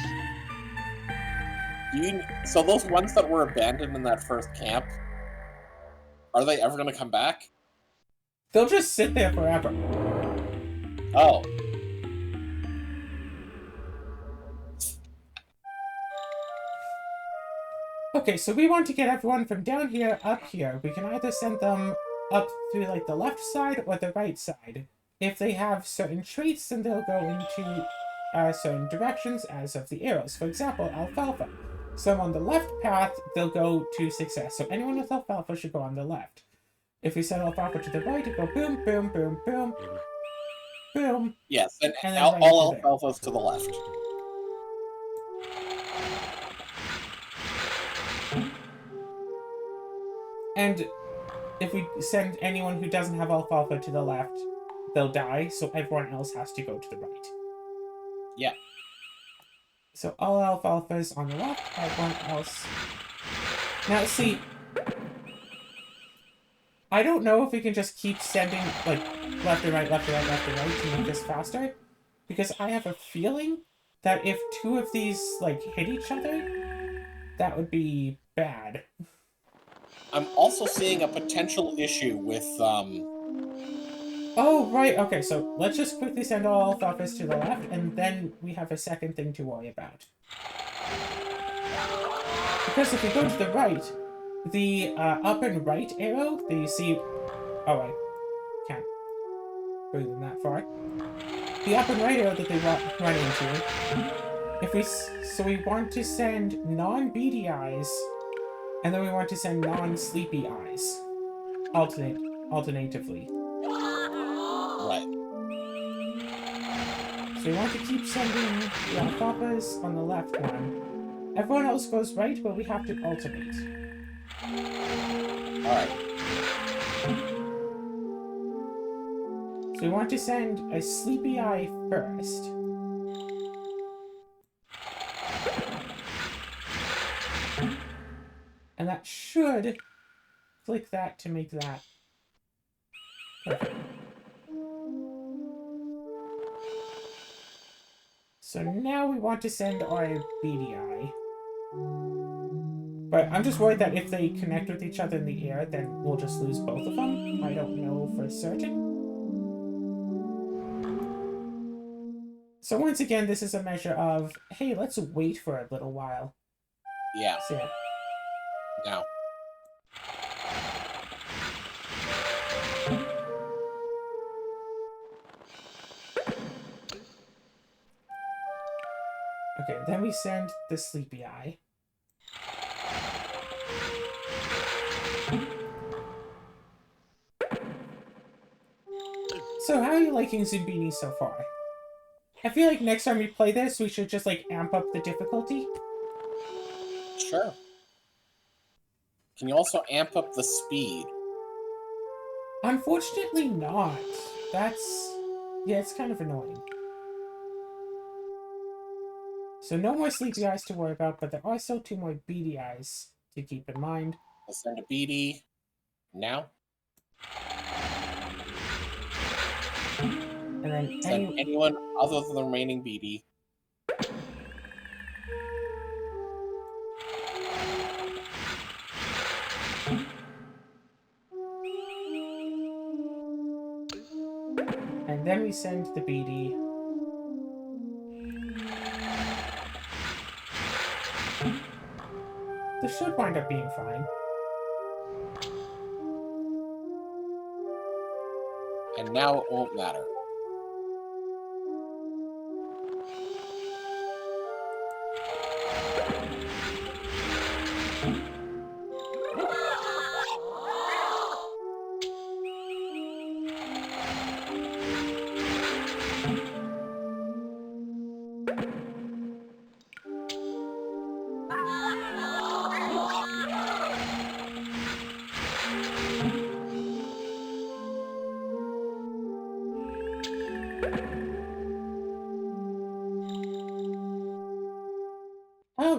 So those ones that were abandoned in that first camp, are they ever going to come back? They'll just sit there forever. Oh. Okay, so we want to get everyone from down here up here. We can either send them up through like the left side or the right side. If they have certain traits, then they'll go into certain directions, as of the arrows. For example, alfalfa. So on the left path, they'll go to success. So anyone with alfalfa should go on the left. If we send alfalfa to the right, it go boom, boom, boom, boom, boom. Yes, and And then all right into there. alfalfa's to the left. And if we send anyone who doesn't have alfalfa to the left, they'll die, so everyone else has to go to the right. Yeah. So all alfalfas on the left, everyone else. Now, see, I don't know if we can just keep sending, like, left and right, left and right, left and right to make this faster, because I have a feeling that if two of these, like, hit each other, that would be bad. I'm also seeing a potential issue with, Oh, right, okay, so let's just quickly send all alfalfas to the left, and then we have a second thing to worry about. Because if we go to the right, the up and right arrow that you see... Oh, I can't bring them that far. The up and right arrow that they run into, if we... So we want to send non-beady eyes, and then we want to send non-sleepy eyes. Alternatively. right. So we want to keep sending the alfalfas on the left one. Everyone else goes right, but we have to alternate. Alright. So we want to send a sleepy eye first. And that should click that to make that perfect. So now we want to send our beady eye. But I'm just worried that if they connect with each other in the air, then we'll just lose both of them. I don't know for certain. So once again, this is a measure of, hey, let's wait for a little while. Yeah. So yeah. Now. Okay, then we send the sleepy eye. So how are you liking Zoombinis so far? I feel like next time we play this, we should just like amp up the difficulty. Sure. Can you also amp up the speed? Unfortunately not. That's... yeah, it's kind of annoying. So no more sleepy eyes to worry about, but there are still 2 more beady eyes to keep in mind. I'll send a beady now. And then Send anyone other than the remaining beady. And then we send the beady. This should wind up being fine. And now it won't matter.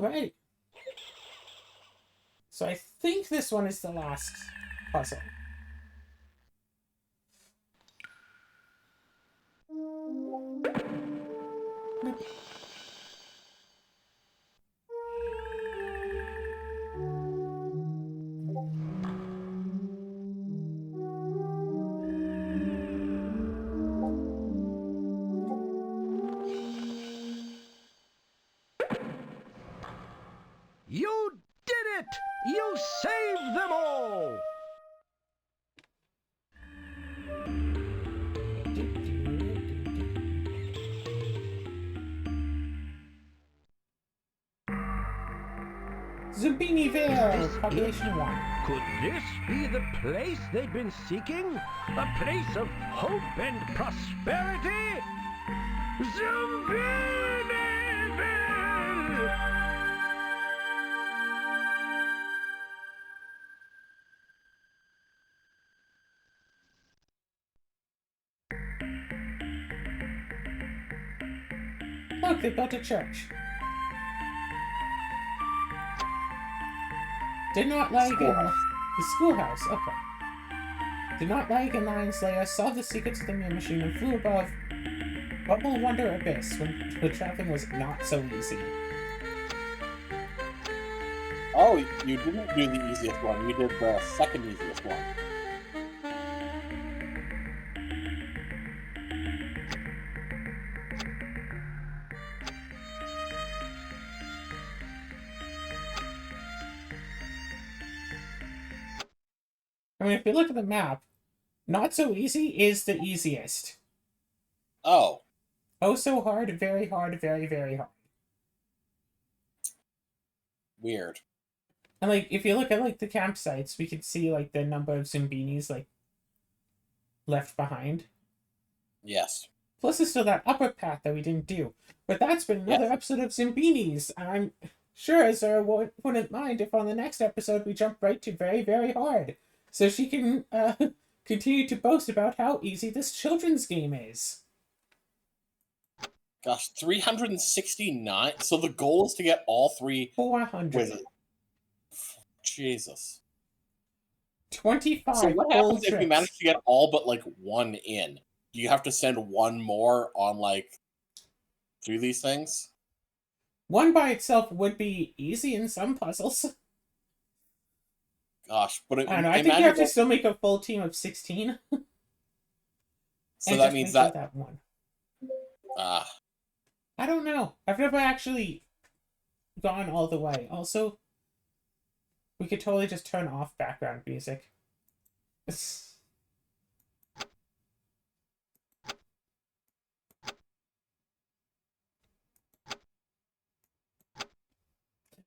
Alright. So I think this one is the last puzzle. You did it! You saved them all! Zombiniville! Population 1. Could this be the place they've been seeking? A place of hope and prosperity? Zoombinis! Look, they built a church. Did not like the schoolhouse. Okay. Did not like in Lion Slayer, solved the secrets of the Meal Machine, and flew above what will wonder abyss when the traveling was not so easy. Oh, you didn't do the easiest one. You did the second easiest one. I mean, if you look at the map, not so easy is the easiest. Oh. Oh, so hard, very, very hard. Weird. And, like, if you look at, like, the campsites, we can see, like, the number of Zoombinis, like, left behind. Yes. Plus, there's still that upper path that we didn't do. But that's been another episode of Zoombinis. I'm sure Azura wouldn't mind if on the next episode we jump right to very, very hard. So she can continue to boast about how easy this children's game is. Gosh, 369? So the goal is to get all 400. with it. Jesus. 25 So what full happens if you trips. manage to get all but, like, one in? Do you have to send one more on, like, through these things? One by itself would be easy in some puzzles. Gosh, but I don't know. I think you have to still make a full team of 16. So that means that... that one. Ah. I don't know. I've never actually gone all the way. Also, we could totally just turn off background music.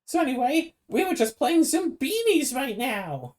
So anyway, we were just playing Zoombinis right now.